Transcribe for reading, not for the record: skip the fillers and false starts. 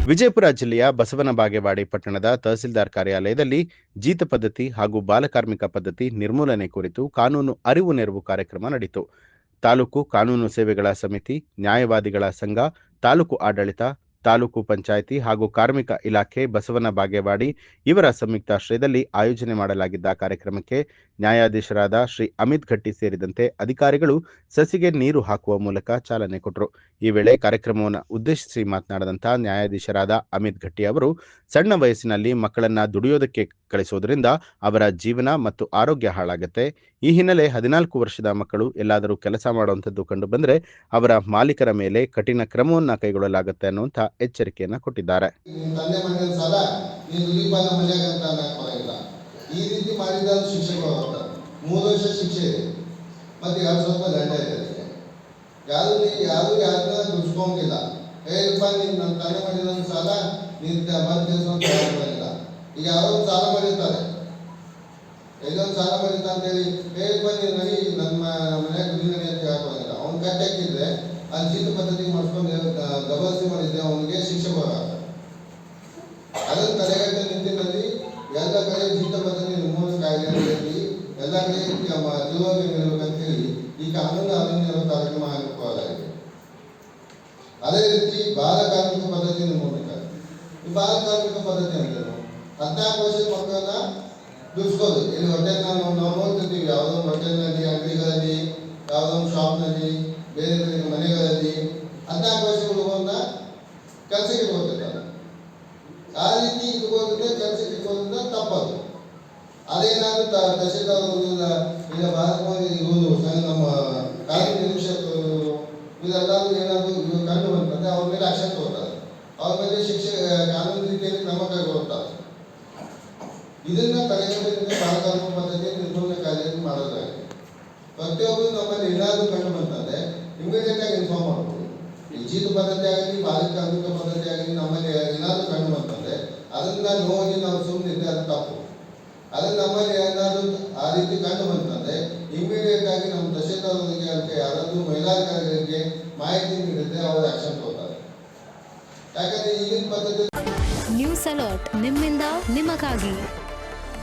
ವಿಜಯಪುರ ಜಿಲ್ಲೆಯ ಬಸವನ ಬಾಗೇವಾಡಿ ಪಟ್ಟಣದ ತಹಸೀಲ್ದಾರ್ ಕಾರ್ಯಾಲಯದಲ್ಲಿ ಜೀತ ಪದ್ಧತಿ ಹಾಗೂ ಬಾಲಕಾರ್ಮಿಕ ಪದ್ಧತಿ ನಿರ್ಮೂಲನೆ ಕುರಿತು ಕಾನೂನು ಅರಿವು ನೆರವು ಕಾರ್ಯಕ್ರಮ ನಡೆಯಿತು. ತಾಲೂಕು ಕಾನೂನು ಸೇವೆಗಳ ಸಮಿತಿ, ನ್ಯಾಯವಾದಿಗಳ ಸಂಘ, ತಾಲೂಕು ಆಡಳಿತ, ತಾಲೂಕು ಪಂಚಾಯಿತಿ ಹಾಗೂ ಕಾರ್ಮಿಕ ಇಲಾಖೆ ಬಸವನ ಬಾಗೇವಾಡಿ ಇವರ ಸಂಯುಕ್ತಾಶ್ರಯದಲ್ಲಿ ಆಯೋಜನೆ ಮಾಡಲಾಗಿದ್ದ ಕಾರ್ಯಕ್ರಮಕ್ಕೆ ನ್ಯಾಯಾಧೀಶರಾದ ಶ್ರೀ ಅಮಿತ್ ಘಟ್ಟಿ ಸೇರಿದಂತೆ ಅಧಿಕಾರಿಗಳು ಸಸಿಗೆ ನೀರು ಹಾಕುವ ಮೂಲಕ ಚಾಲನೆ ಕೊಟ್ಟರು. ಈ ವೇಳೆ ಕಾರ್ಯಕ್ರಮವನ್ನು ಉದ್ದೇಶಿಸಿ ಮಾತನಾಡಿದಂಥ ನ್ಯಾಯಾಧೀಶರಾದ ಅಮಿತ್ ಘಟ್ಟಿ ಅವರು, ಸಣ್ಣ ವಯಸ್ಸಿನಲ್ಲಿ ಮಕ್ಕಳನ್ನ ದುಡಿಯೋದಕ್ಕೆ ಕಳಿಸೋದ್ರಿಂದ ಅವರ ಜೀವನ ಮತ್ತು ಆರೋಗ್ಯ ಹಾಳಾಗುತ್ತೆ. ಈ ಹಿನ್ನೆಲೆ 14 ವರ್ಷದ ಮಕ್ಕಳು ಎಲ್ಲಾದರೂ ಕೆಲಸ ಮಾಡುವಂಥದ್ದು ಕಂಡು ಬಂದರೆ ಅವರ ಮಾಲೀಕರ ಮೇಲೆ ಕಠಿಣ ಕ್ರಮವನ್ನ ಕೈಗೊಳ್ಳಲಾಗುತ್ತೆ ಅನ್ನುವಂಥ ಎಚ್ಚರಿಕೆಯನ್ನ ಕೊಟ್ಟಿದ್ದಾರೆ. ಈ ರೀತಿ ಮಾಡಿದ ಶಿಕ್ಷೆಗಳು 3 ವರ್ಷ ಶಿಕ್ಷೆ ಇದೆ ಮತ್ತು 2,000 ದಂಡ ಇದೆ. ಯಾರನ್ನ ದುಡ್ಸ್ಕೊಂಗಿಲ್ಲ. ನೀನು ನನ್ನ ತಂದೆ ಮಾಡಿದ ಸಾಲ ನೀನು ಬಂದು ಕೆಲಸ ಬರೋದಿಲ್ಲ. ಈಗ ಯಾರೋ ಸಾಲ ಮಾಡಿರ್ತಾರೆ, ಎಲ್ಲೊಂದು ಸಾಲ ಮಾಡಿರ್ತ ಅಂತೇಳಿ ನೀನು ನಡಿ ನಮ್ಮ ಮನೆಯಾಗ ದುಡ್ಡು ಅಂತ ಹೇಳೋದಿಲ್ಲ. ಅವ್ನು ಕಟ್ಟಿ ಹಾಕಿದ್ರೆ ಅದು ಜೀತ ಪದ್ಧತಿ ಮಾಡಿಸ್ಕೊಂಡು ಗಬರ್ಸಿ ಮಾಡಿದ್ರೆ ಅವನಿಗೆ ಶಿಕ್ಷೆ ಬರೋದು. ಅದನ್ನು ತಡೆಗಟ್ಟ ನಿಟ್ಟಿನಲ್ಲಿ ಎಲ್ಲ ಕಡೆ ಜೀತ ಪದ್ಧತಿ ನಿರ್ಮೂಲನೆ ಕಾಯ್ದೆ ಅಂತ ಹೇಳಿ ಎಲ್ಲ ಕಡೆ ತಿಳುವಳಿಕೆ ನೀಡಬೇಕಂತ ಹೇಳಿ ಈ ಕಾನೂನು ಅರಿವು ಕಾರ್ಯಕ್ರಮ ಹಾಕಿಕೊಳ್ಳಲಾಗಿದೆ. ಅದೇ ರೀತಿ ಬಾಲಕಾರ್ಮಿಕ ಪದ್ಧತಿ ನಿರ್ಮೂಲನೆ. ಈ ಬಾಲಕಾರ್ಮಿಕ ಪದ್ಧತಿ ಅಂದ್ರೆ 14 ವರ್ಷದ ಮಕ್ಕಳನ್ನ ದುಡಿಸ್ಕೋದು. ಇಲ್ಲಿ ಹೋಟೆಲ್ ನಾವು ನೋಡ್ತಿರ್ತೀವಿ, ಯಾವುದೋ ಹೋಟೆಲ್ನಲ್ಲಿ, ಅಂಗಡಿಗಳಲ್ಲಿ, ಯಾವುದೋ ಶಾಪ್ನಲ್ಲಿ, ಬೇರೆ ಬೇರೆ ಮನೆಗಳಲ್ಲಿ 14 ವರ್ಷ ಹುಡುಗರನ್ನ ಕೆಲಸಕ್ಕೆ ಇಟ್ಕೊತಿರ್ತಾರೆ. ಆ ರೀತಿ ಇಟ್ಕೋದ್ರೆ ಕೆಲಸಕ್ಕೆ ಇಟ್ಕೋದ್ರಿಂದ ತಪ್ಪದು. ಅದೇನಾದ್ರೂ ತಹಸೀಲ್ದಾರ್ ಈಗ ಭಾರತವಾಗಿ ಇರುವುದು ನಮ್ಮ ಕಾನೂನು ನಿರೀಕ್ಷಕರು ಇದೆಲ್ಲರೂ ಏನಾದರೂ ಕಂಡು ಬಂತಂದ್ರೆ ಅವ್ರ ಮೇಲೆ ಆಕ್ಷನ್ ತಗೋತಾರೆ. ಅವ್ರ ಮೇಲೆ ಶಿಕ್ಷೆ ಕಾನೂನು ರೀತಿಯಲ್ಲಿ ಕ್ರಮ ಕೈಗೊಳ್ಳುತ್ತಾರೆ. ಇದನ್ನ ತಡೆಗಟ್ಟುವುದರಿಂದ ಬಾಲಕಾರ್ಮಿಕ ಪದ್ಧತಿ ನಿರ್ಮೂಲನೆ ಕಾರ್ಯವನ್ನು ಮಾಡೋದಾಗಿದೆ. ಪ್ರತಿಯೊಬ್ಬರು ನಮ್ಮಲ್ಲಿ ಏನಾದರೂ ಕಂಡು ಬಂತಂದ್ರೆ ಇಮಿಡಿಯೇಟ್ ಆಗಿ ಇನ್ಫಾರ್ಮ್ ಮಾಡ್ಬೋದು. ಈ ಜೀತ ಪದ್ಧತಿ ಆಗಲಿ, ಬಾಲಕಾರ್ಮಿಕ ಪದ್ಧತಿ ಆಗಲಿ ನಮ್ಮಲ್ಲಿ ಏನಾದರೂ ಕಂಡು ಬಂತಂದ್ರೆ ಅದನ್ನ ನೋಡಿ ನಾವು ಸುಮ್ಮನೆ ಅದು ತಪ್ಪು. ಅದನ್ನ ನಮ್ಮಲ್ಲಿ ಏನಾದರೂ ಆ ರೀತಿ ಕಂಡು ಬಂತಂದ್ರೆ ಇಮಿಡಿಯೇಟ್ ಆಗಿ ನಮ್ಮ ತಹಸೀಲ್ದಾರರಿಗೆ ಯಾರಾದರೂ ಮಹಿಳಾಧಿಕಾರಿಗಳಿಗೆ ಮಾಹಿತಿ ನೀಡಿದ್ರೆ ಅವರು ಆಕ್ಷನ್ ತಗೋತಾರೆ. ಯಾಕಂದ್ರೆ ಈಗಿನ ಪದ್ಧತಿ ನ್ಯೂಸ್ ಅಲರ್ಟ್ ನಿಮ್ಮಿಂದ ನಿಮಗಾಗಿ.